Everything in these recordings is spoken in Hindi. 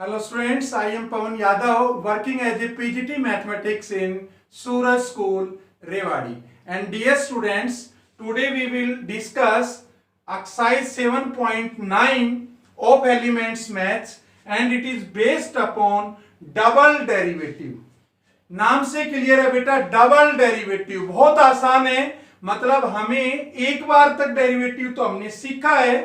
Hello students, I am Pawan Yadav working as a PGT Mathematics in Suraj School, Rewari. And dear students, today we will discuss exercise 7.9 of Elements Maths and it is based upon double derivative. नाम से क्लियर है बेटा, डबल डेरिवेटिव बहुत आसान है। मतलब हमें एक बार तक डेरिवेटिव तो हमने सीखा है,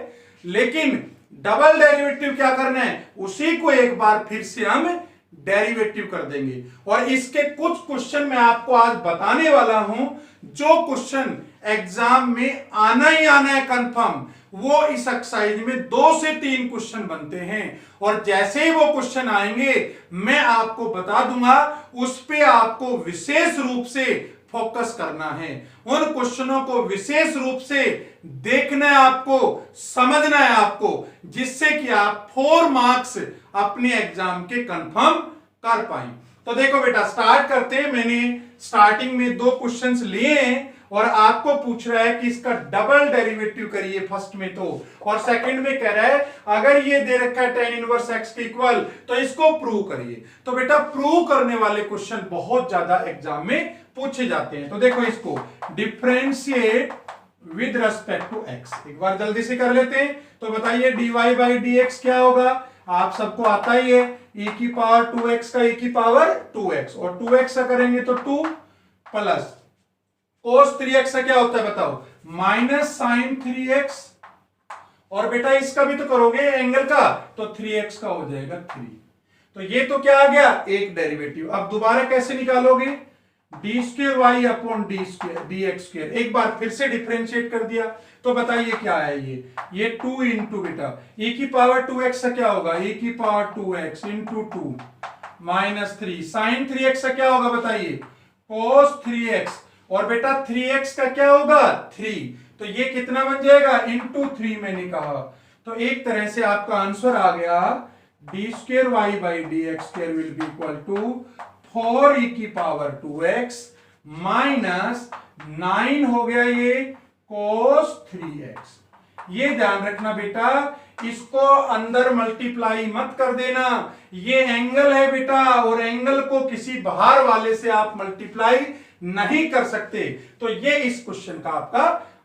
लेकिन डबल डेरिवेटिव क्या करना है, उसी को एक बार फिर से हम डेरिवेटिव कर देंगे। और इसके कुछ क्वेश्चन मैं आपको आज बताने वाला हूं, जो क्वेश्चन एग्जाम में आना ही आना है कंफर्म। वो इस एक्सरसाइज में 2 से 3 क्वेश्चन बनते हैं और जैसे ही वो क्वेश्चन आएंगे मैं आपको बता दूंगा, उस पे आपको विशेष रूप से फोकस करना है। उन क्वेश्चनों को विशेष रूप से देखना है, आपको समझना है आपको, जिससे कि आप 4 मार्क्स अपने एग्जाम के कंफर्म कर पाए। तो देखो बेटा, स्टार्ट करते हैं। मैंने स्टार्टिंग में 2 क्वेश्चंस लिए हैं और आपको पूछ रहा है कि इसका डबल डेरिवेटिव करिए फर्स्ट में तो, और सेकंड में कह रहा है अगर ये दे रखा है tan इनवर्स x के इक्वल तो इसको प्रूव करिए। तो बेटा प्रूव करने वाले क्वेश्चन बहुत ज्यादा एग्जाम में पूछे जाते हैं। तो देखो, इसको differentiate with respect to x एक बार जल्दी से कर लेते हैं। तो बताइए dy बाई dx क्या होगा, आप सबको आता ही है, e की पावर 2x का e की पावर 2x, और 2x का करेंगे तो 2 प्लस cos 3x का क्या होता है बताओ, माइनस साइन 3x, और बेटा इसका भी तो करोगे एंगल का, तो 3x का हो जाएगा 3। तो ये तो क्या आ गया, एक डेरिवेटिव। अब दोबारा कैसे निकालोगे, d square y upon d square d x square, एक बार फिर से डिफरेंशिएट कर दिया। तो बताइए क्या है ये 2 इंटू बेटा e की पावर 2x का क्या होगा, e की power 2x into 2 minus 3 sign 3x का क्या होगा बताइए, cos 3x, और बेटा 3x का क्या होगा 3, तो ये कितना बन जाएगा इंटू 3 मैंने कहा। तो एक तरह से आपका आंसर आ गया d square y by d x square will be equal to 4 e की पावर 2x माइनस 9 हो गया ये cos 3x। ये ध्यान रखना बेटा, इसको अंदर मल्टीप्लाई मत कर देना, ये एंगल है बेटा, और एंगल को किसी बाहर वाले से आप मल्टीप्लाई नहीं कर सकते। तो ये इस क्वेश्चन का आपका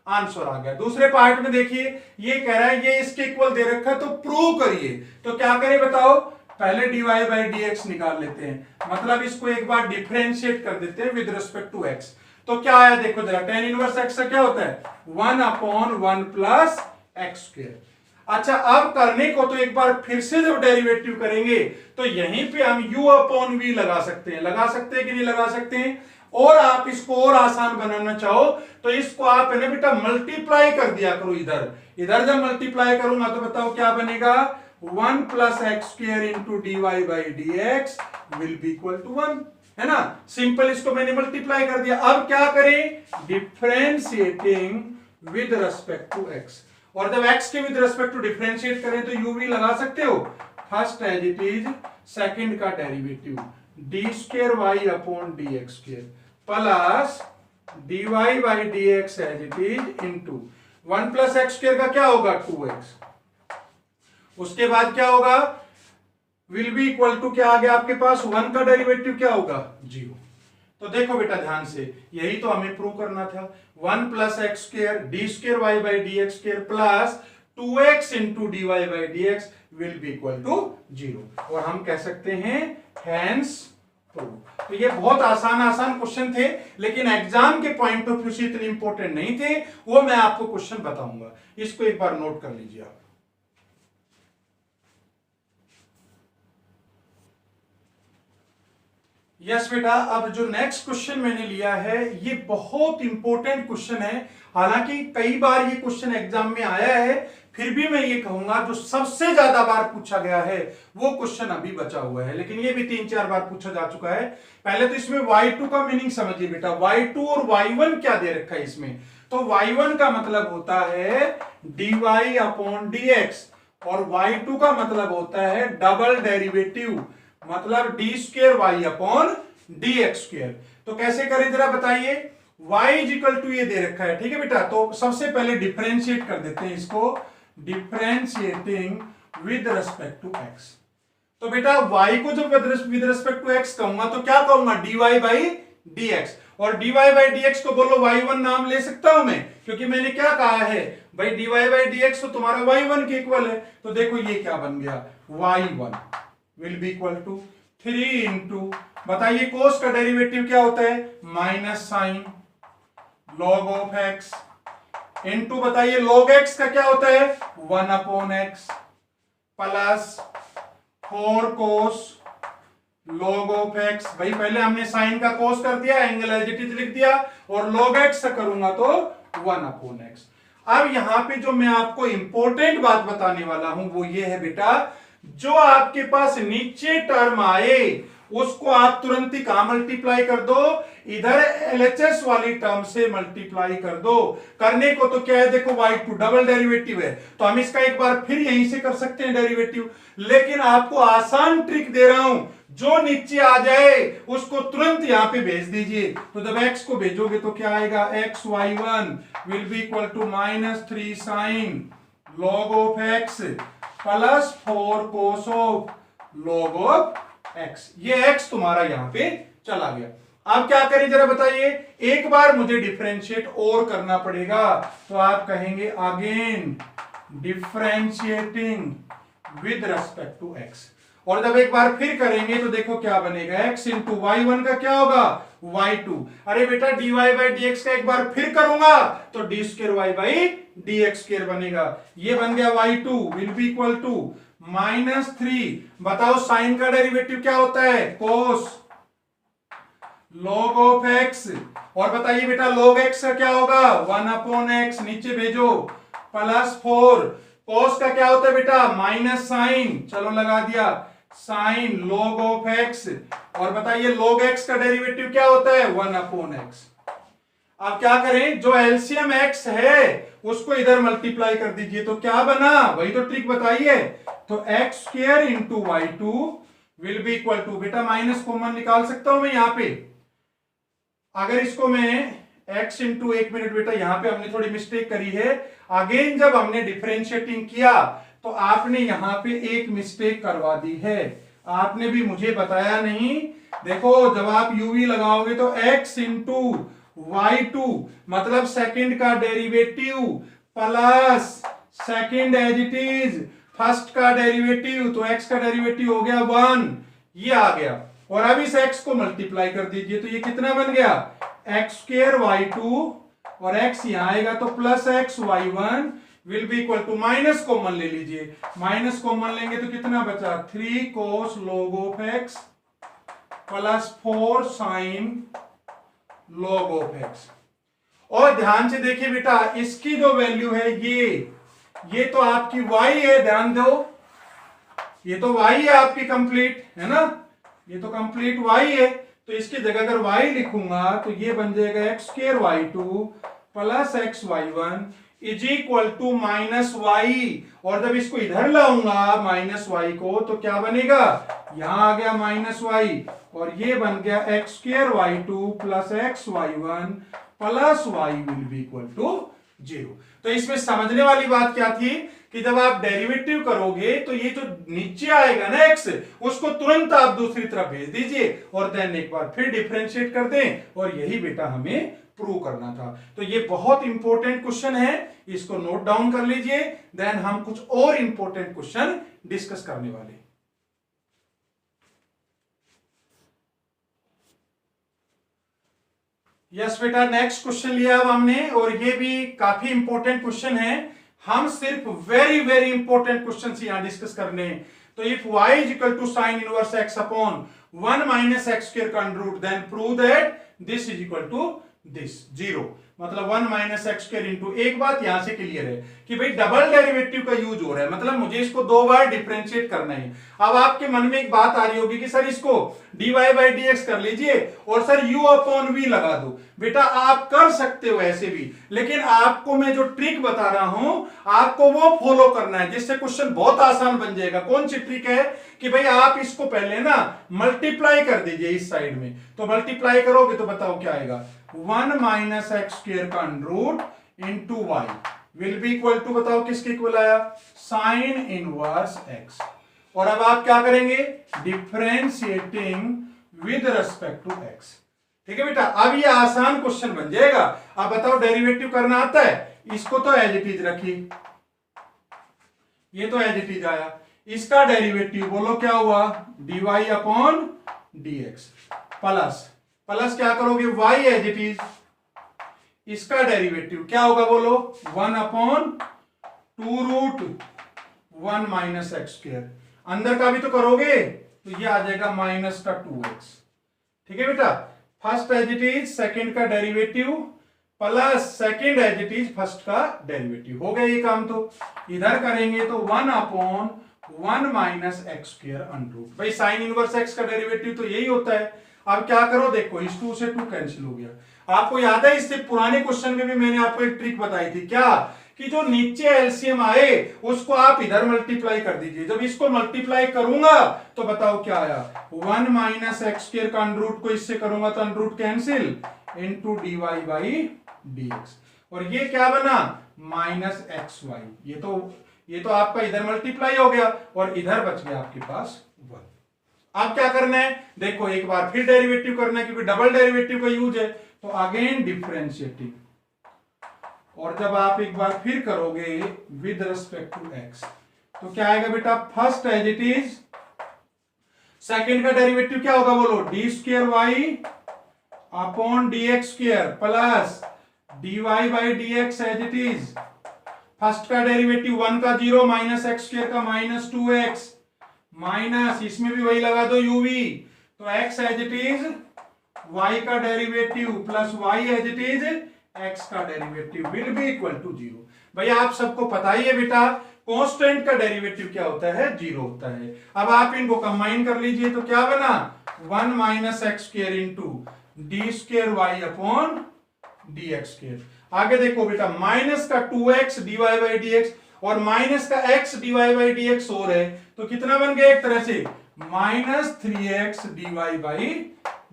आंसर आ गया। दूसरे पार्ट में देखिए, ये कह रहा है ये इसके इक्वल दे रखा है तो प्रूव करिए। तो क्या करें बताओ, पहले dy बाई dx निकाल लेते हैं, मतलब इसको एक बार डिफरेंशिएट कर देते हैं विद रिस्पेक्ट टू x। तो क्या आया देखो जरा, tan इनवर्स x का क्या होता है 1 अपॉन 1 प्लस एक्स स्क्वायर। अच्छा, अब करने को तो एक बार फिर से जब डेरिवेटिव करेंगे तो यहीं पे हम u अपॉन v लगा सकते हैं कि नहीं लगा सकते हैं। और आप इसको और आसान बनाना चाहो तो इसको आप है ना बेटा मल्टीप्लाई कर दिया करो, इधर जब मल्टीप्लाई करूंगा तो बताओ क्या बनेगा, 1 plus x square into d y by d x will be equal to 1, है ना। सिंपल, इसको मैंने मल्टीप्लाई कर दिया। अब क्या करें, differentiating with respect to x, और जब x के विद रेस्पेक्ट टू डिफरेंशिएट करें तो u भी लगा सकते हो, first as it is, second का derivative d square y upon d x square plus d y by d x as it is into 1 plus x square का क्या होगा 2x, उसके बाद क्या होगा, विल बी इक्वल टू क्या आ गया आपके पास, 1 का डेरिवेटिव क्या होगा 0। तो देखो बेटा ध्यान से, यही तो हमें प्रूव करना था, 1 plus x square d square y by d x square plus 2x into d y by d x will be equal to 0, और हम कह सकते हैं हैंस प्रूव। तो ये बहुत आसान क्वेश्चन थे, लेकिन एग्जाम के पॉइंट ऑफ व्यू से इतने इंपॉर्टेंट नहीं थे, वो मैं आपको क्वेश्चन बताऊंगा, इसको एक बार नोट कर लीजिए आप। यस बेटा, अब जो नेक्स्ट क्वेश्चन मैंने लिया है ये बहुत इंपॉर्टेंट क्वेश्चन है। हालांकि कई बार ये क्वेश्चन एग्जाम में आया है, फिर भी मैं ये कहूंगा जो सबसे ज्यादा बार पूछा गया है वो क्वेश्चन अभी बचा हुआ है, लेकिन ये भी 3-4 बार पूछा जा चुका है। पहले तो इसमें y2 का मीनिंग समझिए बेटा, y2 और y1 क्या दे रखा है इसमें। तो y1 का मतलब होता है dy अपॉन dx, और y2 का मतलब होता है डबल डेरिवेटिव, मतलब d square y upon d x square. तो कैसे करें जरा बताइए, y इजिकल टू ये दे रखा है, ठीक है बेटा। तो सबसे पहले डिफरेंशिएट कर देते हैं इसको, differentiating with respect to x। तो बेटा y को जब विद रिस्पेक्ट टू x कहूंगा तो क्या कहूंगा, dy बाई dx, और dy बाई dx को बोलो y1 नाम ले सकता हूं मैं, क्योंकि मैंने क्या कहा है भाई dy बाई dx तो तुम्हारा y1 के इक्वल है। तो देखो ये क्या बन गया, y1 will be equal to 3 into, बताइए कोस का डेरिवेटिव क्या होता है, minus sine log of x, into बताइए log x का क्या होता है 1 upon x, plus 4 cos log of x, भाई पहले हमने साइन का कोस कर दिया, एंगल एज इट इज लिख दिया, और log x करूंगा तो 1 अपॉन x। अब यहां पे जो मैं आपको इंपॉर्टेंट बात बताने वाला हूं वो ये है बेटा, जो आपके पास नीचे टर्म आए उसको आप तुरंत ही कहां मल्टीप्लाई कर दो, इधर एलएचएस वाली टर्म से मल्टीप्लाई कर दो। करने को तो क्या है, देखो y2 डबल डेरिवेटिव है तो हम इसका एक बार फिर यहीं से कर सकते हैं डेरिवेटिव, लेकिन आपको आसान ट्रिक दे रहा हूं, जो नीचे आ जाए उसको तुरंत यहां पे भेज दीजिए। तो जब x को भेजोगे तो क्या आएगा, x y1 will be equal to -3 sine log of x plus 4 cos of log of x। ये x तुम्हारा यहां पे चला गया। अब क्या करें जरा बताइए, एक बार मुझे डिफरेंशिएट और करना पड़ेगा, तो आप कहेंगे again differentiating with respect to x, और जब एक बार फिर करेंगे तो देखो क्या बनेगा, x इंटू y1 का क्या होगा y2, अरे बेटा dy बाई dx का एक बार फिर करूंगा तो d square y by dx square बनेगा, ये बन गया y2 will be equal to -3, बताओ साइन का डेरिवेटिव क्या होता है, कोस log ऑफ x, और बताइए बेटा log x का क्या होगा 1 अपॉन x, नीचे भेजो, प्लस 4 कोस का क्या होता है बेटा माइनस साइन, चलो लगा दिया साइन log ऑफ x, और बताइए log x का डेरिवेटिव क्या होता है 1 अपॉन x। अब क्या करें, जो एलसीएम x है उसको इधर मल्टीप्लाई कर दीजिए, तो क्या बना, वही तो ट्रिक बताइए, तो x square into y2 will be equal to, बेटा माइनस कॉमन निकाल सकता हूं मैं यहां पे, अगर इसको मैं x इंटू, एक मिनट बेटा यहां पे हमने थोड़ी मिस्टेक करी है, अगेन जब हमने डिफरेंशिएटिंग किया तो आपने यहां पे एक मिस्टेक करवा दी है, आपने भी मुझे बताया नहीं। देखो जब आप यूवी लगाओगे तो x इंटू y2 मतलब सेकंड का derivative plus second as it is first का डेरिवेटिव, तो x का डेरिवेटिव हो गया 1, ये आ गया, और अब इस x को मल्टीप्लाई कर दीजिए तो ये कितना बन गया x स्क्वायर y2, और x यहां आएगा तो plus x y1 will be equal to, minus common ले लीजिए, माइनस कॉमन लेंगे तो कितना बचा 3 cos log of x plus 4 sine log of x। और ध्यान से देखिए बेटा, इसकी जो वैल्यू है ये तो आपकी y है, ध्यान दो, ये तो y है आपकी कंप्लीट, है ना, ये तो कंप्लीट y है, तो इसकी जगह अगर y लिखूंगा तो ये बन जाएगा x square y2 plus x y1 is equal to minus y, और जब इसको इधर लाऊंगा माइनस y को तो क्या बनेगा, यहां आ गया माइनस y, और ये बन गया x square y2 plus x y1 plus y will be equal to 0। तो इसमें समझने वाली बात क्या थी कि जब आप डेरिवेटिव करोगे तो ये जो नीचे आएगा ना x, उसको तुरंत आप दूसरी तरफ भेज दीजिए और देन एक बार फिर डिफरेंशिएट कर दें, और यही बेटा हमें प्रूव करना था। तो ये बहुत इंपॉर्टेंट क्वेश्चन है, इसको नोट डाउन कर लीजिए, देन हम कुछ और इंपॉर्टेंट क्वेश्चन डिस्कस करने वाले। यस बेटा, नेक्स्ट क्वेश्चन लिया अब हमने, और ये भी काफी इंपॉर्टेंट क्वेश्चन है, हम सिर्फ वेरी वेरी इंपॉर्टेंट क्वेश्चन यहां डिस्कस करने हैं। तो if y is equal to sine inverse x upon 1 minus x square का under root, then prove that this is equal to this 0, मतलब 1 माइनस एक्स स्क्वायर इंटू, एक बात यहां से क्लियर है कि भाई डबल डेरिवेटिव का यूज हो रहा है, मतलब मुझे इसको दो बार डिफरेंशिएट करना है। अब आपके मन में एक बात आ रही होगी कि सर इसको dy बाई dx कर लीजिए और सर u अपॉन v लगा दो, बेटा आप कर सकते हो ऐसे भी, लेकिन आपको मैं जो ट्रिक बता रहा हूं आपको वो फॉलो करना है, जिससे क्वेश्चन बहुत आसान बन जाएगा। कौन सी ट्रिक है कि भाई आप इसको पहले ना मल्टीप्लाई कर दीजिए इस साइड में, तो मल्टीप्लाई करोगे तो बताओ क्या आएगा, 1 माइनस एक्स स्क्वायर का under root into y will be equal to, बताओ किसके इक्वल आया, साइन इनवर्स एक्स, और अब आप क्या करेंगे, differentiating with respect to x. ठीक है बेटा, अब ये आसान क्वेश्चन बन जाएगा। अब बताओ डेरिवेटिव करना आता है, इसको तो एज इट इज रखिए, ये तो एज इट इज आया, इसका डेरिवेटिव बोलो क्या हुआ, dy upon dx plus plus क्या करोगे, y एज इट इज, इसका डेरिवेटिव क्या होगा बोलो, 1 अपॉन 2√1 माइनस एक्स स्क्वायर, अंदर का भी तो करोगे तो ये आ जाएगा माइनस का 2x। ठीक है बेटा, first as it is, second का derivative plus second as it is first का डेरिवेटिव, हो गया ये काम। तो इधर करेंगे तो 1 upon 1 minus x square under, भाई साइन इनवर्स एक्स का डेरिवेटिव तो यही होता है। अब क्या करो, देखो इस 2 से 2 कैंसिल हो गया। आपको याद है इससे पुराने क्वेश्चन में भी मैंने आपको एक ट्रिक बताई थी, क्या कि जो नीचे एलसीएम आए उसको आप इधर मल्टीप्लाई कर दीजिए। जब इसको मल्टीप्लाई करूंगा तो बताओ क्या आया, 1 माइनस एक्स स्क्वायर का अंडर रूट को इससे करूंगा तो under root cancel into dy by dx, और ये क्या बना माइनस एक्स वाई। ये तो आपका इधर मल्टीप्लाई हो गया और इधर बच गया आपके पास 1। अब क्या करना है, देखो एक बार फिर डेरिवेटिव करना है क्योंकि डबल डेरिवेटिव का यूज है, तो अगेन डिफरेंशिएटिंग, और जब आप एक बार फिर करोगे विद रिस्पेक्ट टू एक्स तो क्या आएगा बेटा, first as it is, second का डेरिवेटिव क्या होगा बोलो, d square y upon d x square plus d y by d x as it is, first का डेरिवेटिव 1 का 0 माइनस एक्स स्क्वायर का माइनस 2x माइनस, इसमें भी वही लगा दो uv, तो x as it is y का derivative plus y as it is x का derivative will be equal to 0। भैया आप सबको पता ही है बेटा कांस्टेंट का डेरिवेटिव क्या होता है, 0 होता है। अब आप इनको कंबाइन कर लीजिए तो क्या बना, 1 minus x square into d square y upon d x square. आगे देखो बेटा माइनस का 2x dy बाई dx और माइनस का x dy बाई dx हो रहे, तो कितना बन गया एक तरह से minus 3x dy by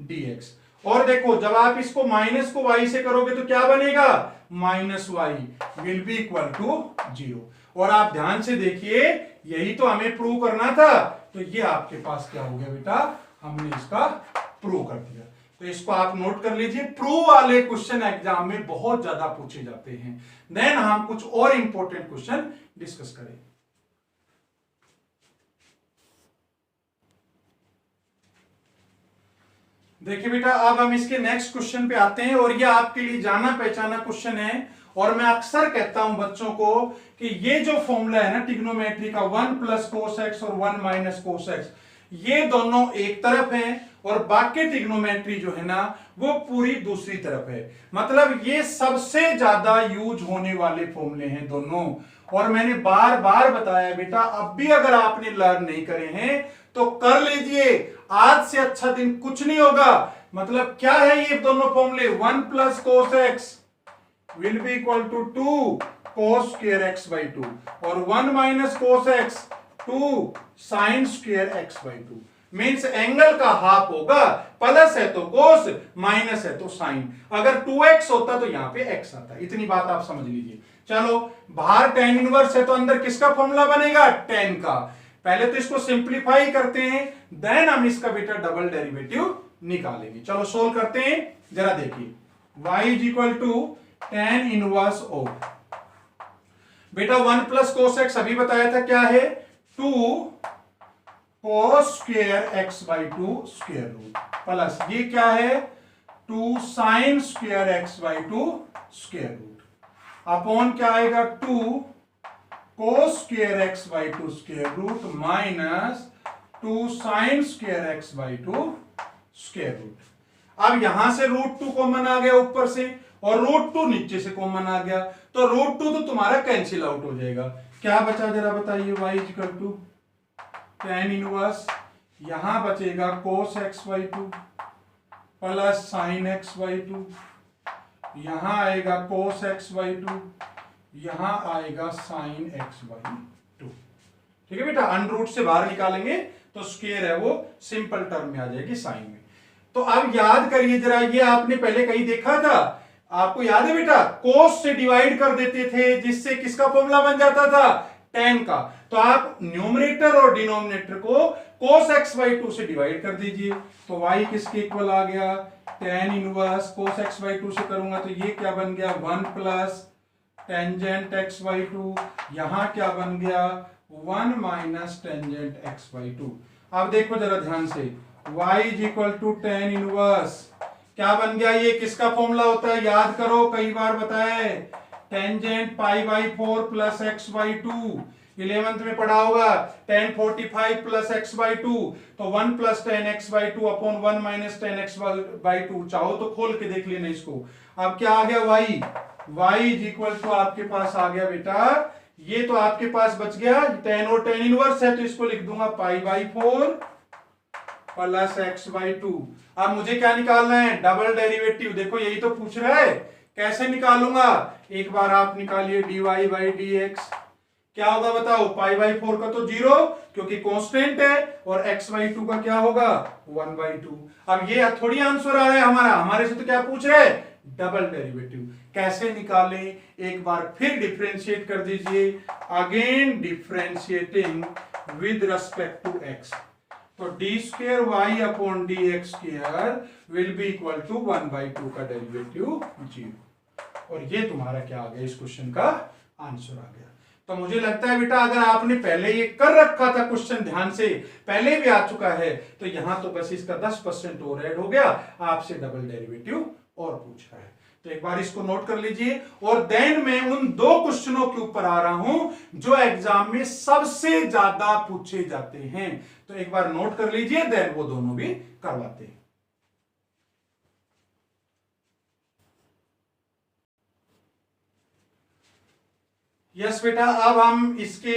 dx। और देखो जब आप इसको माइनस को y से करोगे तो क्या बनेगा, minus y will be equal to 0। और आप ध्यान से देखिए यही तो हमें प्रूव करना था, तो ये आपके पास क्या हो गया बेटा, हमने इसका प्रूव कर दिया। तो इसको आप नोट कर लीजिए, प्रूव वाले क्वेश्चन एग्जाम में बहुत ज्यादा पूछे जाते हैं। देन हम कुछ और इंपॉर्टेंट क्वेश्चन डिस्कस करें। देखिए बेटा अब हम इसके नेक्स्ट क्वेश्चन पे आते हैं, और ये आपके लिए जाना पहचाना क्वेश्चन है। और मैं अक्सर कहता हूं बच्चों को कि ये जो फॉर्मूला है ना ट्रिग्नोमेट्री का, 1 प्लस कोस एक्स और 1 माइनस कोस एक्स, ये दोनों एक तरफ हैं और बाकी ट्रिग्नोमेट्री जो है ना वो पूरी दूसरी तरफ है। मतलब ये सबसे ज्यादा यूज होने वाले फॉर्मूले हैं दोनों। और मैंने बार बार बताया बेटा, अब भी अगर आपने लर्न नहीं करे हैं तो कर लीजिए, आज से अच्छा दिन कुछ नहीं होगा। मतलब क्या है ये दोनों फॉर्मूले, 1 plus cos x will be equal to 2 cos square x by 2 और 1 minus cos x 2 sine square x by 2। Means angle का हाफ होगा, प्लस है तो कोस, माइनस है तो साइन। अगर 2x होता तो यहां पे x आता, इतनी बात आप समझ लीजिए। चलो बाहर tan इनवर्स है तो अंदर किसका फॉर्मूला बनेगा, tan का। पहले तो इसको सिंप्लीफाई करते हैं, देन हम इसका बेटा डबल डेरिवेटिव निकालेंगे। चलो सोल्व करते हैं, जरा देखिए y is equal to tan inverse of, बेटा 1 प्लस कोस एक्स अभी बताया था क्या है, 2 cos square x by 2 square root plus ये क्या है, 2 sine square x by 2 square root upon क्या आएगा, 2 cos square x by 2 square root minus 2 sine square x by 2 square root. अब यहां से √2 कॉमन आ गया ऊपर से और √2 नीचे से कॉमन आ गया, तो √2 तो तुम्हारा कैंसिल आउट हो जाएगा। क्या बचा जरा बताइए, y equal to tan inverse, यहां बचेगा cos x by 2 plus sine x by 2, यहां आएगा cos x बाई 2, यहां आएगा साइन x बाई 2। ठीक है बेटा, अंडर रूट से बाहर निकालेंगे तो स्क्वायर है वो सिंपल टर्म में आ जाएगी साइन में। तो अब याद करिए जरा, ये आपने पहले कहीं देखा था, आपको याद है बेटा, कोस से डिवाइड कर देते थे जिससे किसका फॉर्मूला बन जाता था, tan का, तो आप न्यूमरेटर और डिनोमिनेटर को cos x by 2 से डिवाइड कर दीजिए, तो y किसके इक्वल आ गया, tan inverse cos x by 2 से करूंगा तो ये क्या बन गया 1 प्लस टेंजेंट x by 2, यहां क्या बन गया 1 माइनस टेंजेंट x by 2। अब देखो जरा ध्यान से, y is equal to tan inverse क्या बन गया, ये किसका फॉर्मूला होता है याद करो, कई बार बताया है, tangent pi by 4 plus x by 2, 11th में पढ़ा होगा, tan 45 प्लस एक्स बाई 2, तो 1 plus ten x by 2 upon 1 minus ten x by 2, चाहो तो खोल के देख लेना इसको। अब क्या आ गया y इज इक्वल टू आपके पास आ गया बेटा, ये तो आपके पास बच गया tan और tan इनवर्स है, तो इसको लिख दूंगा पाई बाई 4 प्लस एक्स बाई 2। अब मुझे क्या निकालना है, डबल डेरिवेटिव, देखो यही तो पूछ रहा है, कैसे निकालूंगा, एक बार आप निकालिए dy बाई डी एक्स, क्या होगा बताओ, पाई बाई 4 का तो 0 क्योंकि कांस्टेंट है, और x बाई 2 का क्या होगा 1 बाई 2। अब ये थोड़ी आंसर आ रहा है हमारे से तो क्या पूछ रहे हैं, डबल डेरिवेटिव, कैसे निकालें, एक बार फिर डिफरेंशिएट कर दीजिए, again differentiating with respect to x, तो d square y upon d x square will be equal to 1 by 2 का डेरिवेटिव 0, और ये तुम्हारा क्या आ गया, इस क्वेश्चन का आंसर आ गया। तो मुझे लगता है बेटा अगर आपने पहले ये कर रखा था क्वेश्चन, ध्यान से पहले भी आ चुका है, तो यहां तो बस इसका 10% और ऐड हो गया, आपसे डबल डेरिवेटिव और पूछा है, तो एक बार इसको नोट कर लीजिए। और देन मैं उन दो क्वेश्चनों के ऊपर आ रहा हूं जो एग्जाम में सबसे ज्यादा पूछे जाते हैं, तो एक बार नोट कर लीजिए, देन वो दोनों भी करवाते हैं। यस बेटा, अब हम इसके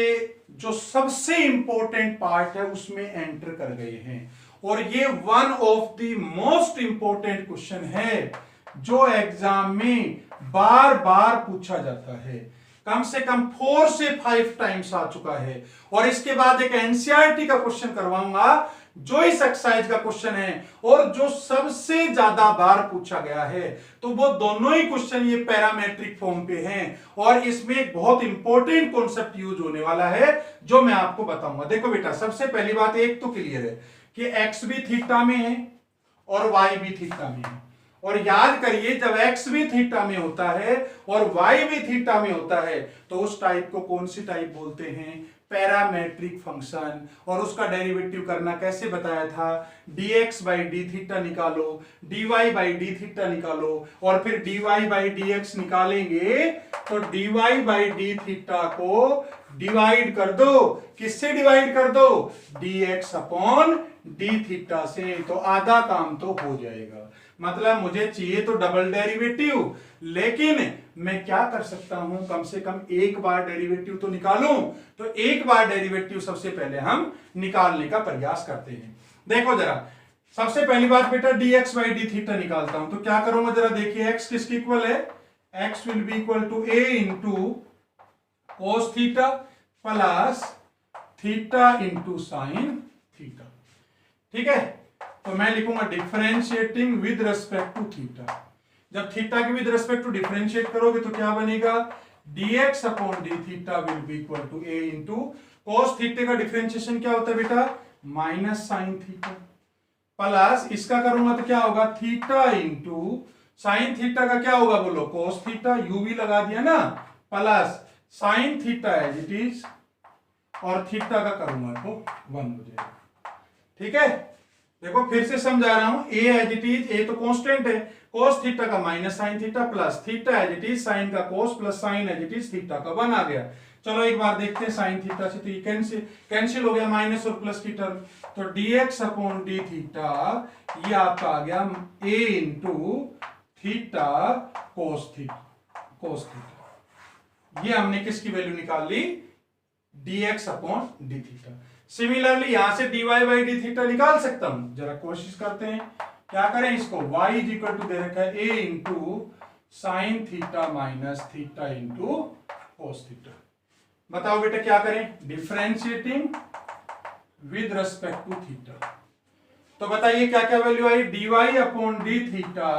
जो सबसे इंपॉर्टेंट पार्ट है उसमें एंटर कर गए हैं, और ये one of the most important question है जो एग्जाम में बार बार पूछा जाता है, कम से कम 4 से 5 टाइम्स आ चुका है, और इसके बाद एक एनसीईआरटी का क्वेश्चन करवाऊंगा जो इस एक्सरसाइज का क्वेश्चन है और जो सबसे ज्यादा बार पूछा गया है, तो वो दोनों ही क्वेश्चन ये पैरामेट्रिक फॉर्म पे हैं, और इसमें एक बहुत इंपॉर्टेंट कॉन्सेप्ट यूज होने वाला है जो मैं आपको बताऊंगा। देखो बेटा, सबसे पहली बात एक तो क्लियर है कि एक्स भी थीटा में है और वाई भी थीटा में है, और याद करिए जब x भी थीटा में होता है और y भी थीटा में होता है तो उस टाइप को कौन सी टाइप बोलते हैं, पैरामेट्रिक फंक्शन। और उसका डेरिवेटिव करना कैसे बताया था, dx बाई डी थीटा निकालो, dy बाई डी थीटा निकालो, और फिर dy बाई dx निकालेंगे तो dy बाई डी थीटा को डिवाइड कर दो, किससे डिवाइड कर दो, dx अपॉन डी थीटा से, तो आधा काम तो हो जाएगा। मतलब मुझे चाहिए तो डबल डेरिवेटिव, लेकिन मैं क्या कर सकता हूं, कम से कम एक बार डेरिवेटिव तो निकालूं, तो एक बार डेरिवेटिव सबसे पहले हम निकालने का प्रयास करते हैं। देखो जरा, सबसे पहली बात बेटा dx बाई डी थीटा निकालता हूं, तो क्या करूंगा जरा देखिए, x किसके इक्वल है, x will be equal to a into cos theta plus theta into sine theta, ठीक है। तो मैं लिखूंगा differentiating with respect to theta, जब थीटा के विद रिस्पेक्ट टू डिफरेंशिएट करोगे तो क्या बनेगा, dx upon d theta will be equal to a into cos theta का डिफरेंशिएशन क्या होता है बेटा, माइनस साइन थीटा, प्लस इसका करूंगा तो क्या होगा, थीटा इंटू साइन थीटा का क्या होगा बोलो, कोस थीटा, u भी लगा दिया ना, plus sine theta as it is, और थीटा का करूंगा तो 1 हो जाएगा, ठीक है। देखो फिर से समझा रहा हूं, a as it is, a तो कांस्टेंट है, cos थीटा का minus sine theta plus theta as it is sine का cos plus sine as it is theta का 1 आ गया। चलो एक बार देखते हैं, साइन थीटा से तो ये कैंसिल हो गया, माइनस और प्लस की टर्म, तो dx अपॉन डी थीटा ये आपका आ गया a into theta cos theta, ये हमने किसकी वैल्यू निकाल ली, dx upon d theta. Similarly यहां से dy बाई डी थीटा निकाल सकता हूं, जरा कोशिश करते हैं, क्या करें इसको, y इज इक्वल टू दे रखा है a into sine theta minus theta into cos theta. बताओ बेटा क्या करें, differentiating with respect to theta, तो बताइए क्या क्या वैल्यू आई, dy upon d theta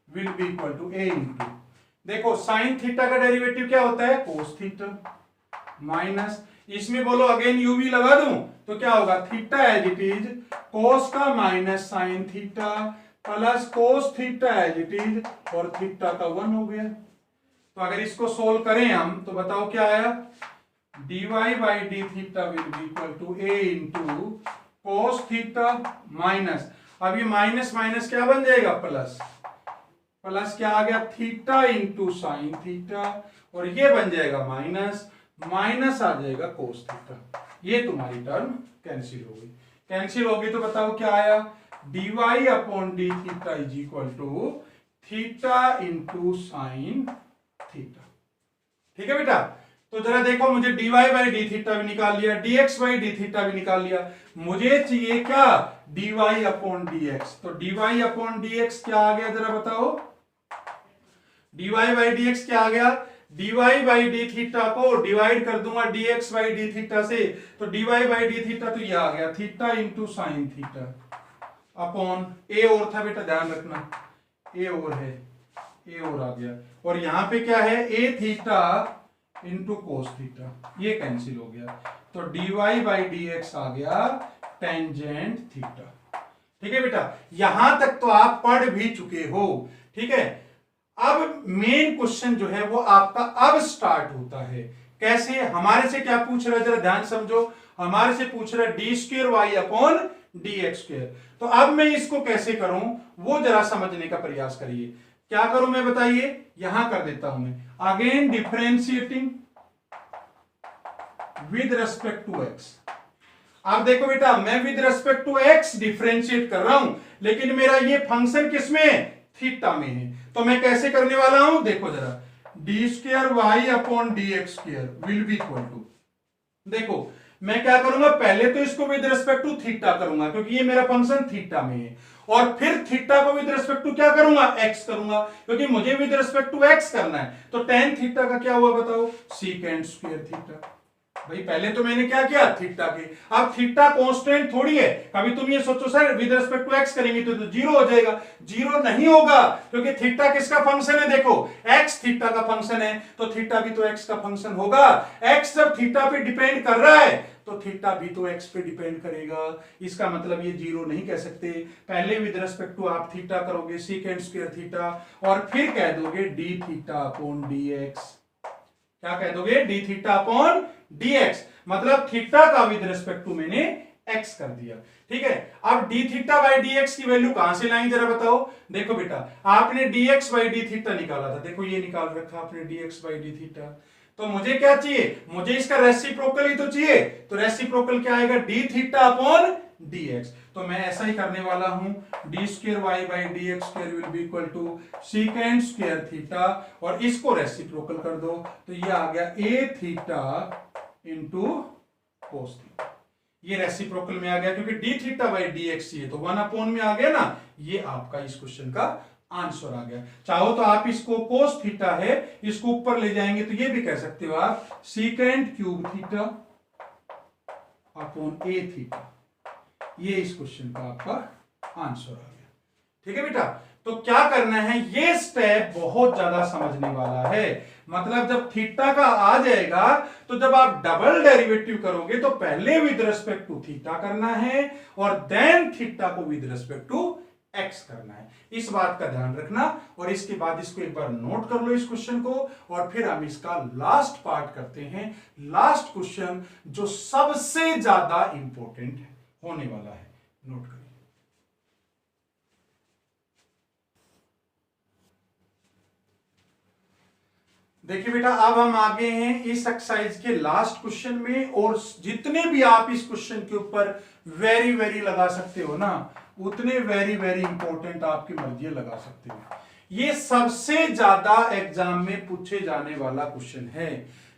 will be equal to a into, देखो साइन थीटा का डेरिवेटिव क्या होता है, कोस थीटा, माइनस, इसमें बोलो अगेन यू वी लगा दूं तो क्या होगा, theta as it is cos का minus sine theta plus cos theta as it is और थीटा का 1 हो गया। तो अगर इसको सोल्व करें हम तो बताओ क्या आया, dy by d theta will be equal to a into cos theta minus, अब ये माइनस माइनस क्या बन जाएगा, प्लस, प्लस क्या आ गया, थीटा इंटू साइन थीटा और ये बन जाएगा माइनस, माइनस आ जाएगा कोस थीटा। ये तुम्हारी टर्म कैंसिल हो गई। कैंसिल हो गई तो बताओ क्या आया, dy upon d theta is equal to theta into sine theta. ठीक है बेटा, तो जरा देखो मुझे dy बाई डी थीटा भी निकाल लिया, dx बाई डी थीटा भी निकाल लिया, मुझे चाहिए क्या, dy अपॉन dx। तो dy अपॉन dx क्या आ गया जरा बताओ, dy बाई dx क्या आ गया, dy बाई डी थीटा को डिवाइड कर दूंगा dx बाई डी थीटा से, तो dy बाई डी थीटा तो ये आ गया theta into sine theta upon a और था बेटा, ध्यान रखना a और है, a और आ गया, और यहां पे क्या है, a theta into cos theta, ये कैंसिल हो गया, तो dy बाई dx आ गया टेंजेंट थीटा। ठीक है बेटा, यहां तक तो आप पढ़ भी चुके हो। ठीक है, अब मेन क्वेश्चन जो है वो आपका अब स्टार्ट होता है। कैसे, हमारे से क्या पूछ रहा है जरा ध्यान समझो, हमारे से पूछ रहा है d square y upon d x square. तो अब मैं इसको कैसे करूं वो जरा समझने का प्रयास करिए। क्या करूं मैं बताइए, यहां कर देता हूं मैं, again differentiating with respect to x. अब देखो बेटा, मैं with respect to x differentiate कर रहा हूं, लेकिन मेरा ये फंक्शन किसमें है, थीटा में है। तो मैं कैसे करने वाला हूं, देखो जरा, d square y upon d x square will be equal to, देखो मैं क्या करूंगा, पहले तो इसको विद रेस्पेक्ट टू थीटा करूंगा क्योंकि ये मेरा फंक्शन थीटा में है, और फिर थीटा को विद रेस्पेक्ट टू क्या करूंगा, एक्स करूंगा, क्योंकि मुझे विद रेस्पेक्ट टू एक्स करना है। तो टेन थीटा का क्या हुआ बताओ, सीकेंड स्क्वायर थीटा। भाई पहले तो मैंने क्या किया, थीटा के, अब थीटा कांस्टेंट थोड़ी है, कभी तुम ये सोचो sir with respect to x करेंगे तो जीरो हो जाएगा, जीरो नहीं होगा, क्योंकि थीटा किसका फंक्शन है, देखो एक्स थीटा का फंक्शन है, तो थीटा भी तो एक्स का फंक्शन होगा। एक्स जब थीटा पे डिपेंड कर रहा है तो थीटा भी तो एक्स पे डिपेंड करेगा, इसका मतलब ये जीरो नहीं कह सकते। पहले विद रिस्पेक्ट टू आप थीटा करोगे सीकेंड स्क्वायर थीटा, और फिर कह दोगे D theta upon d x, क्या कह दोगे, डी थीटा अपॉन dx, मतलब थीटा का विद रिस्पेक्ट टू मैंने x कर दिया। ठीक है, अब d थीटा बाई dx की वैल्यू कहां से लाएंगे जरा बताओ। देखो बेटा, आपने dx बाई डी थीटा निकाला था, देखो ये निकाल रखा आपने dx बाई डी थीटा, तो मुझे क्या चाहिए, मुझे इसका रेसिप्रोकल ही तो चाहिए, तो रेसिप्रोकल क्या आएगा, d थीटा अपॉन dx। तो मैं ऐसा ही करने वाला हूं, d square y by d x square will be equal to secant square theta, और इसको रेसिप्रोकल कर दो तो ये आ गया a theta into cos theta, ये रेसिप्रोकल में आ गया क्योंकि D theta by d x चाहिए, तो 1 अपॉन में आ गया ना, ये आपका इस क्वेश्चन का आंसर आ गया। चाहो तो आप इसको कोस थीटा है इसको ऊपर ले जाएंगे तो ये भी कह सकते हो आप सीकेंड क्यूब थीटा अपॉन ए थीटा, ये इस क्वेश्चन का आपका आंसर आ गया। ठीक है बेटा, तो क्या करना है, ये स्टेप बहुत ज्यादा समझने वाला है, मतलब जब थीटा का आ जाएगा तो जब आप डबल डेरिवेटिव करोगे तो पहले विद रिस्पेक्ट टू थीटा करना है और देन थीटा को विद रिस्पेक्ट टू एक्स करना है, इस बात का ध्यान रखना। और इसके बाद इसको एक बार नोट कर लो इस क्वेश्चन को, और फिर हम इसका लास्ट पार्ट करते हैं, लास्ट क्वेश्चन जो सबसे ज्यादा इंपॉर्टेंट होने वाला है, नोट करिए। देखिए बेटा, अब हम आगे हैं इस एक्सरसाइज के लास्ट क्वेश्चन में, और जितने भी आप इस क्वेश्चन के ऊपर वेरी वेरी लगा सकते हो ना, उतने वेरी वेरी इंपॉर्टेंट आपकी मर्जी लगा सकते हो। ये सबसे ज्यादा एग्जाम में पूछे जाने वाला क्वेश्चन है।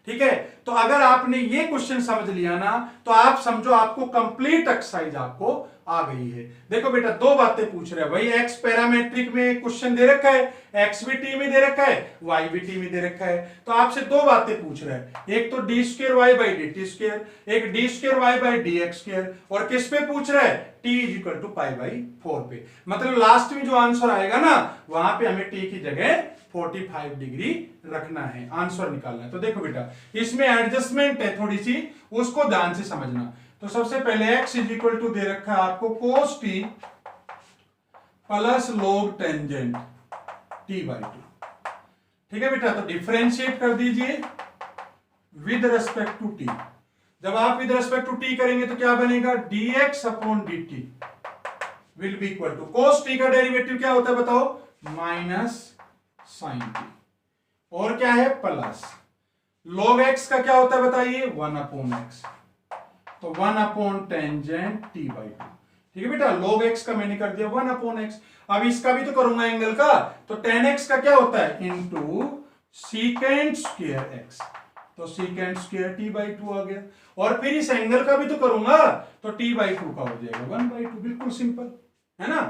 ठीक है, तो अगर आपने ये क्वेश्चन समझ लिया ना तो आप समझो आपको कंप्लीट एक्सरसाइज आपको आ गई है। देखो बेटा दो बातें पूछ रहा है भाई, एक्स पैरामेट्रिक में क्वेश्चन दे रखा है, एक्स भी टी में दे रखा है, वाई भी टी में दे रखा है, तो आपसे दो बातें पूछ रहा है, एक तो d square y by d t square, एक d square y by d x square, और किस पे पूछ रहा है, t is equal to pi by 4 पे। मतलब लास्ट में जो आंसर आएगा ना वहां पे हमें टी की जगह 45 डिग्री रखना है, आंसर निकालना है। तो देखो बेटा इसमें एडजस्टमेंट है थोड़ी सी, उसको ध्यान से समझना। तो सबसे पहले x इज इक्वल टू दे रखा है आपको cos t plus log tangent t by 2। ठीक है बेटा, तो डिफरेंशिएट कर दीजिए विद रेस्पेक्ट टू t। जब आप विद रेस्पेक्ट टू t करेंगे तो क्या बनेगा, dx अपॉन dt will be equal to cos t का डेरिवेटिव क्या होता है बताओ, माइनस साइन t, और क्या है प्लस log x का क्या होता है बताइए, 1 अपॉन x, तो 1 अपॉन टेंजेंट t बाई 2। ठीक है बेटा, log x का मैंने कर दिया 1 अपॉन x। अब इसका भी तो करूंगा एंगल का, तो tan x का क्या होता है, इनटू सीकेंट स्क्वायर x, तो सीकेंट स्क्वायर t बाई 2 आ गया। और फिर इस एंगल का भी तो करूंगा, तो t बाई 2 का हो जाएगा 1 बाई 2, बिल्कुल सिंपल है ना।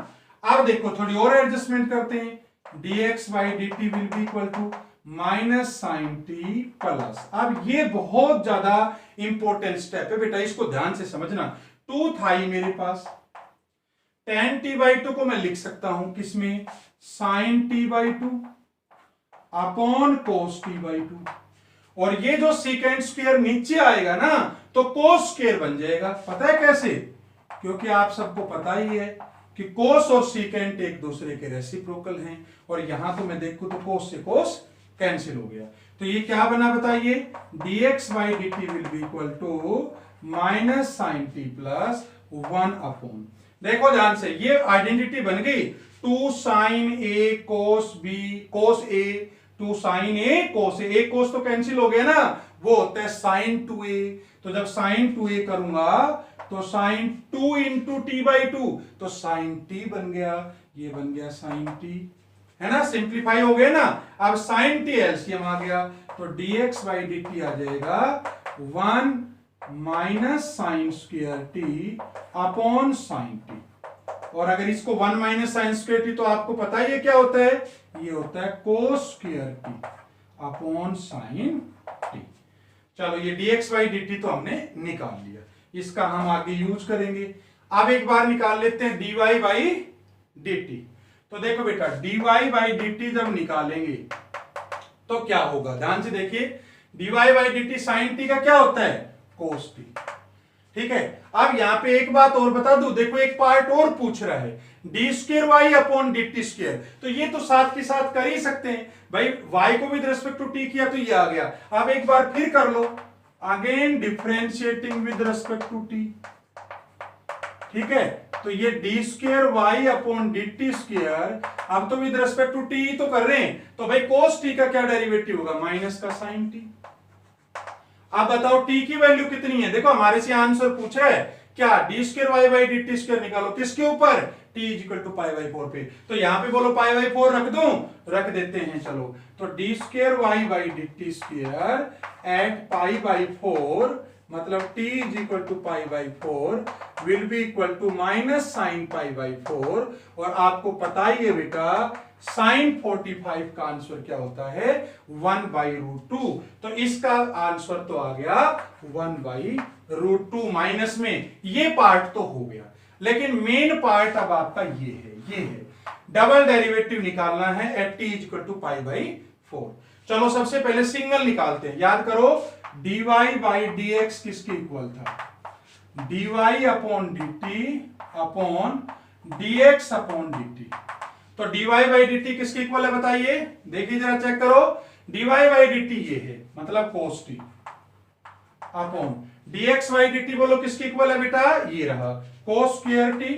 अब देखो थोड़ी और एडजस्टमेंट करते हैं, dx बाई dt will be equal to minus sine t plus. अब ये बहुत ज्यादा इंपॉर्टेंट स्टेप है बेटा, इसको ध्यान से समझना। 2 था ही मेरे पास, tan t बाई 2 को मैं लिख सकता हूं किसमें, sine t by 2 upon cos t by 2, और ये जो सीकेंट स्क्वायर नीचे आएगा ना तो कोस स्क्वायर बन जाएगा। पता है कैसे, क्योंकि आप सबको पता ही है कि कोस और सीकेंट एक दूसरे के रेसिप्रोकल हैं, और यहां तो मैं देखूं तो कोस से कोस कैंसिल हो गया, तो ये क्या बना बताइए, dx बाई dt will be equal to minus sine t plus 1 upon, देखो ध्यान से ये आइडेंटिटी बन गई, 2 sine a cos b cos a, 2 sine a cos a, एक कोस तो कैंसिल हो गया ना, वो होता है साइन 2a। तो जब साइन 2a करूंगा तो साइन 2 इंटू टी बाई 2, तो साइन t बन गया, ये बन गया साइन t, है ना, सिंप्लीफाई हो गया ना। अब साइन टी एलसीएम आ गया, तो dx बाई dt आ जाएगा 1 minus sine square T upon sine T, और अगर इसको 1 माइनस साइन स्क्वायर टी, तो आपको पता ही है क्या होता है, ये होता है cos square T upon sine T. चलो ये dx बाई dt तो हमने निकाल लिया, इसका हम आगे यूज करेंगे। अब एक बार निकाल लेते हैं dy बाई dt। तो देखो बेटा dy बाई dt जब निकालेंगे तो क्या होगा, ध्यान से देखिए, dy by dt sine t का क्या होता है, कोस t। ठीक है, अब यहां पे एक बात और बता दूं, देखो एक पार्ट और पूछ रहा है, d square y upon d t square, तो ये तो साथ के साथ कर ही सकते हैं भाई, y को विद रेस्पेक्ट टू t किया तो ये आ गया। अब एक बार फिर कर लो, again differentiating with respect to t। ठीक है, तो ये d square y upon d t square, अब तो विद रेस्पेक्ट टू t तो कर रहे हैं, तो भाई कोस t का क्या डेरिवेटिव होगा, माइनस का साइन t। अब बताओ t की वैल्यू कितनी है, देखो हमारे से आंसर पूछ रहा है क्या, d square y by d t square निकालो, किसके ऊपर, t is equal to pi by 4 पे। तो यहां पे बोलो पाई बाई 4 रख दूं, रख देते हैं, चलो। तो d square y by d t square at pi by 4, मतलब t is equal to pi by 4 will be equal to minus sine pi by 4, और आपको पता ही है बेटा साइन 45 का आंसर क्या होता है, 1 बाई रूट 2। तो इसका आंसर तो आ गया 1 बाई रूट 2, माइनस में ये पार्ट तो हो गया, लेकिन मेन पार्ट अब आपका ये है डबल डेरिवेटिव निकालना है at t is equal to pi by 4। चलो सबसे पहले सिंगल निकालते हैं, याद करो dy बाई dx किसके इक्वल था, dy upon dt upon dx अपॉन dt। तो dy बाई dt किसके इक्वल है बताइए, देखिए जरा चेक करो, dy बाई dt ये है, मतलब cos t अपॉन dx बाई dt बोलो किसके इक्वल है बेटा, ये रहा cos square t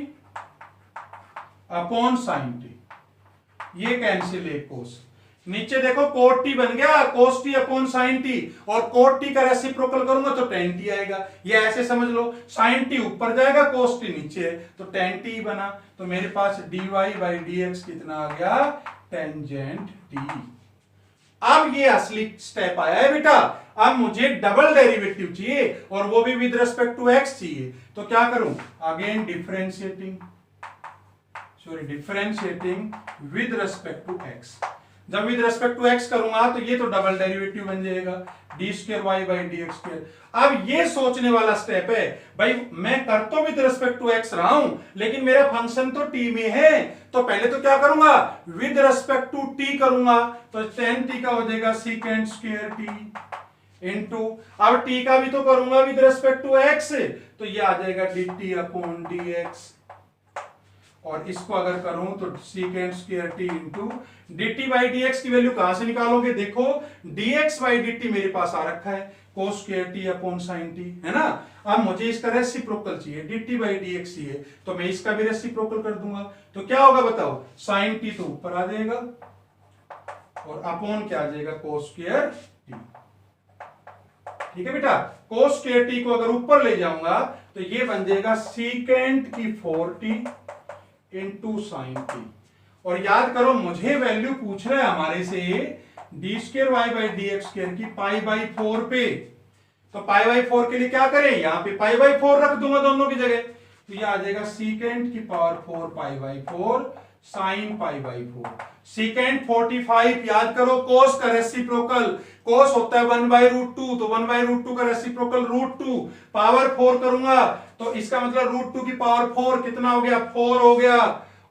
upon sin t, ये कैंसिल है cos, नीचे देखो cot t बन गया cos t upon sin t, और cot t का रेसिप्रोकल करूंगा तो tan t आएगा, ये ऐसे समझ लो, sin t ऊपर जाएगा cos t नीचे है, तो tan t बना। तो मेरे पास dy बाई dx कितना आ गया, टेंजेंट t। अब ये असली स्टेप आया है बेटा, अब मुझे डबल डेरिवेटिव चाहिए और वो भी विद रिस्पेक्ट टू एक्स चाहिए, तो क्या करूं, again differentiating with respect to x. जब विद रिस्पेक्ट टू एक्स करूंगा तो ये तो डबल डेरिवेटिव बन जाएगा d square y by d x square. अब ये सोचने वाला स्टेप है, भाई मैं कर तो विद रिस्पेक्ट टू एक्स रहा हूं लेकिन मेरा फंक्शन तो टी में है, तो पहले तो क्या करूंगा, विद रिस्पेक्ट टू टी करूंगा, तो tan टी का हो जाएगा सीकेंट स्क्वायर टी इनटू, अब टी का भी तो करूंगा विद रिस्पेक्ट टू एक्स, तो ये आ जाएगा D T upon d x, और इसको अगर करूं तो secant square T into D T by d x की वैल्यू कहां से निकालोगे, देखो D x by d T मेरे पास आ रखा है cos square T upon sine T, है ना। अब मुझे इसका रेसिप्रोकल चाहिए, D T by d x चाहिए, तो मैं इसका भी रेसिप्रोकल कर दूंगा, तो क्या होगा बताओ, साइन टी तो ऊपर आ जाएगा और अपॉन क्या आ जाएगा, कोस स्क्वायर टी। ठीक है बेटा, कोस स्क्वायर टी को अगर ऊपर ले जाऊंगा तो ये बन जाएगा सीकेंट की 4t इंटू साइन टी, और याद करो मुझे वैल्यू पूछ रहा है हमारे से d square y by d x square की पाई बाई 4 पे, तो पाई बाई 4 के लिए क्या करें, यहां पे पाई बाई 4 रख दूंगा दोनों की जगह, तो ये आ जाएगा सीकेंट की power 4 pi by 4 sign pi by 4, secant 45, याद करो कोस का रेसिप्रोकल, कोस होता है 1 बाई रूट 2, तो 1 बाई रूट 2 का रेसिप्रोकल रूट 2, पावर 4 करूंगा तो इसका मतलब रूट 2 की पावर 4 कितना हो गया, 4 हो गया,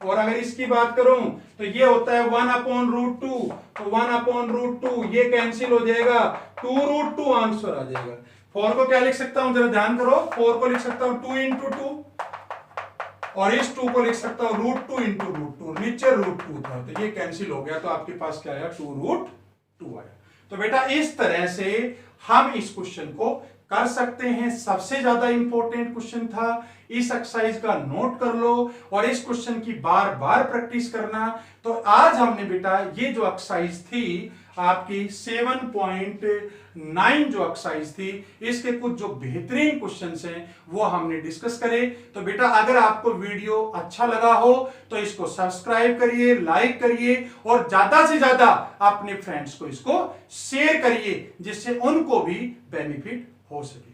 और अगर इसकी बात करूं तो ये होता है 1 अपॉन रूट 2, तो 1 अपॉन रूट 2 ये कैंसिल हो जाएगा, 2 रूट 2 आंसर आ जाएगा। 4 को क्या लिख सकता हूं, जरा ध्यान करो, 4 को लिख सकता हूं 2 इंटू 2, और इस 2 को लिख सकता हूं रूट 2 इंटू रूट 2, नीचे रूट 2 था तो ये कैंसिल हो गया, तो आपके पास क्या आया, 2 रूट 2 आया। तो बेटा इस तरह से हम इस क्वेश्चन को कर सकते हैं, सबसे ज्यादा इंपॉर्टेंट क्वेश्चन था, इस एक्सरसाइज का नोट कर लो और इस क्वेश्चन की बार बार प्रैक्टिस करना। तो आज हमने बेटा ये जो एक्सरसाइज थी आपकी 7.9 जो एक्सरसाइज थी, इसके कुछ जो बेहतरीन क्वेश्चंस हैं वो हमने डिस्कस करे। तो बेटा अगर आपको वीडियो अच्छा लगा हो तो इसको सब्सक्राइब करिए, लाइक करिए और ज्यादा से ज्यादा अपने फ्रेंड्स को इसको शेयर करिए जिससे उनको भी बेनिफिट हो सके।